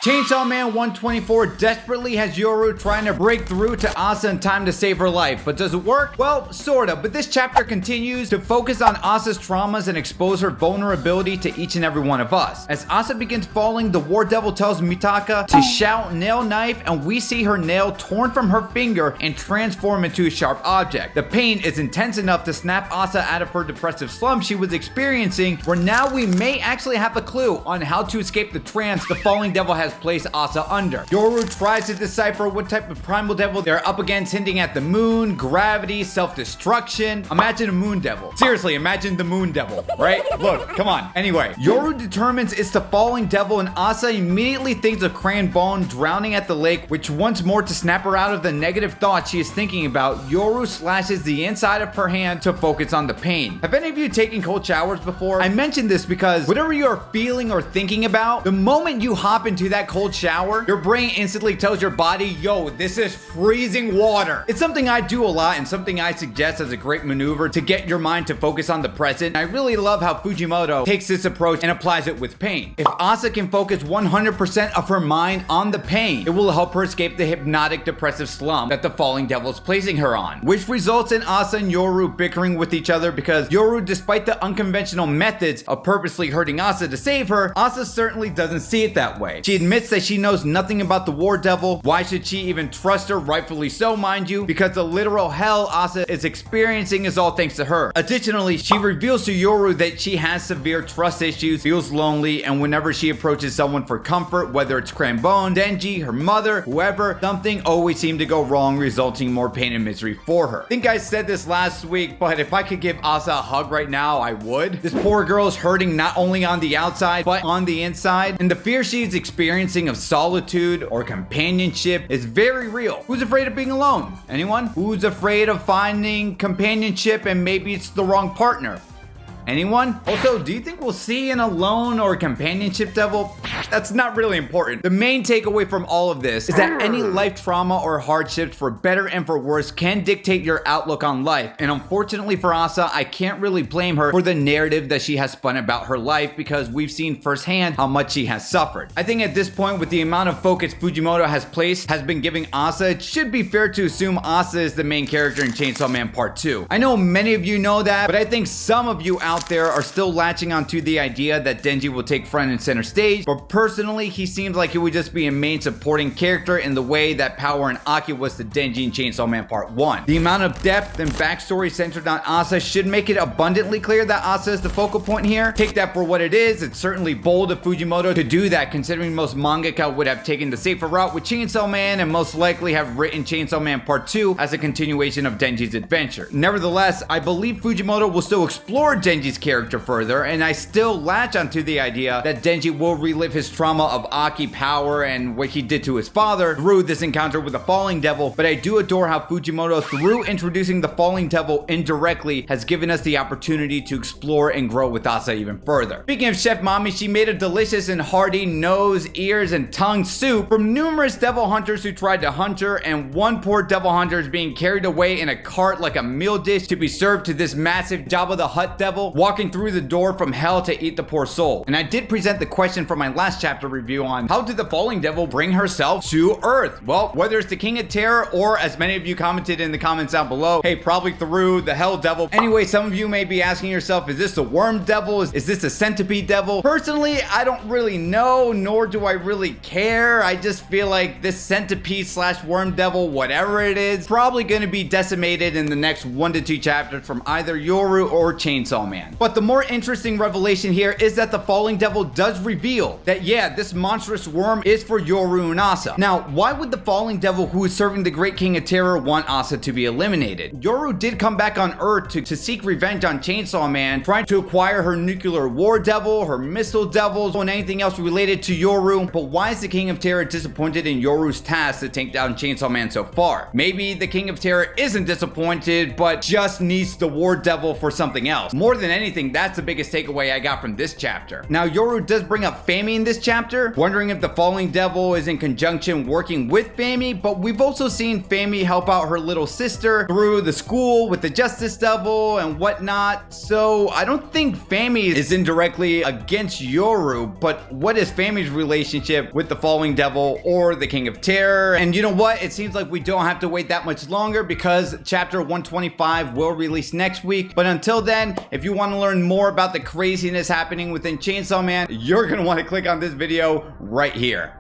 Chainsaw Man 124 desperately has Yoru trying to break through to Asa in time to save her life, but does it work? Well, sorta, but this chapter continues to focus on Asa's traumas and expose her vulnerability to each and every one of us. As Asa begins falling, the War Devil tells Mitaka to shout nail knife, and we see her nail torn from her finger and transform into a sharp object. The pain is intense enough to snap Asa out of her depressive slump she was experiencing, where now we may actually have a clue on how to escape the trance the Falling Devil has placed Asa under. Yoru tries to decipher what type of primal devil they're up against, hinting at the moon, gravity, self-destruction. Imagine a moon devil. Seriously, imagine the moon devil, right? Look, come on. Anyway, Yoru determines it's the Falling Devil, and Asa immediately thinks of Cran Bone drowning at the lake, which once more to snap her out of the negative thoughts she is thinking about, Yoru slashes the inside of her hand to focus on the pain. Have any of you taken cold showers before? I mentioned this because whatever you are feeling or thinking about, the moment you hop into that cold shower, your brain instantly tells your body, yo, this is freezing water. It's something I do a lot and something I suggest as a great maneuver to get your mind to focus on the present. I really love how Fujimoto takes this approach and applies it with pain. If Asa can focus 100% of her mind on the pain, it will help her escape the hypnotic depressive slump that the Falling Devil is placing her on, which results in Asa and Yoru bickering with each other because Yoru, despite the unconventional methods of purposely hurting Asa to save her, Asa certainly doesn't see it that way. She admits that she knows nothing about the War Devil. Why should she even trust her? Rightfully so, mind you, because the literal hell Asa is experiencing is all thanks to her. Additionally, she reveals to Yoru that she has severe trust issues, feels lonely, and whenever she approaches someone for comfort, whether it's Cranbone, Denji, her mother, whoever, something always seemed to go wrong, resulting in more pain and misery for her. I think I said this last week, but if I could give Asa a hug right now, I would. This poor girl is hurting not only on the outside, but on the inside, and the fear she's experiencing of solitude or companionship is very real. Who's afraid of being alone? Anyone? Who's afraid of finding companionship and maybe it's the wrong partner? Anyone? Also, do you think we'll see an alone or companionship devil? That's not really important. The main takeaway from all of this is that any life trauma or hardships, for better and for worse, can dictate your outlook on life. And unfortunately for Asa, I can't really blame her for the narrative that she has spun about her life because we've seen firsthand how much she has suffered. I think at this point, with the amount of focus Fujimoto has been giving Asa, it should be fair to assume Asa is the main character in Chainsaw Man Part 2. I know many of you know that, but I think some of you out there are still latching onto the idea that Denji will take front and center stage, but personally, he seems like he would just be a main supporting character in the way that Power and Aki was to Denji in Chainsaw Man Part 1. The amount of depth and backstory centered on Asa should make it abundantly clear that Asa is the focal point here. Take that for what it is. It's certainly bold of Fujimoto to do that, considering most mangaka would have taken the safer route with Chainsaw Man and most likely have written Chainsaw Man Part 2 as a continuation of Denji's adventure. Nevertheless, I believe Fujimoto will still explore Denji's character further, and I still latch onto the idea that Denji will relive his trauma of Aki, Power, and what he did to his father through this encounter with the Falling Devil, but I do adore how Fujimoto, through introducing the Falling Devil indirectly, has given us the opportunity to explore and grow with Asa even further. Speaking of Chef Mami, she made a delicious and hearty nose, ears, and tongue soup from numerous devil hunters who tried to hunt her, and one poor devil hunter is being carried away in a cart like a meal dish to be served to this massive Jabba the Hutt devil walking through the door from hell to eat the poor soul. And I did present the question from my last chapter review on how did the Falling Devil bring herself to Earth? Well, whether it's the King of Terror or, as many of you commented in the comments down below, hey, probably through the Hell Devil. Anyway, some of you may be asking yourself, is this a Worm Devil? Is this a Centipede Devil? Personally, I don't really know, nor do I really care. I just feel like this Centipede / Worm Devil, whatever it is, probably going to be decimated in the next 1 to 2 chapters from either Yoru or Chainsaw Man. But the more interesting revelation here is that the Falling Devil does reveal that, yeah, this monstrous worm is for Yoru and Asa. Now, why would the Falling Devil, who is serving the Great King of Terror, want Asa to be eliminated? Yoru did come back on Earth to seek revenge on Chainsaw Man, trying to acquire her nuclear war devil, her missile devils, and anything else related to Yoru. But why is the King of Terror disappointed in Yoru's task to take down Chainsaw Man so far? Maybe the King of Terror isn't disappointed, but just needs the war devil for something else. More than than anything, that's the biggest takeaway I got from this chapter. Now, Yoru does bring up Fami in this chapter, wondering if the falling devil is in conjunction working with Fami, but we've also seen Fami help out her little sister through the school with the justice devil and whatnot, so I don't think Fami is indirectly against Yoru, but what is Fami's relationship with the falling devil or the King of Terror? And you know what? It seems like we don't have to wait that much longer because chapter 125 will release next week. But until then, if you want to learn more about the craziness happening within Chainsaw Man, you're going to want to click on this video right here.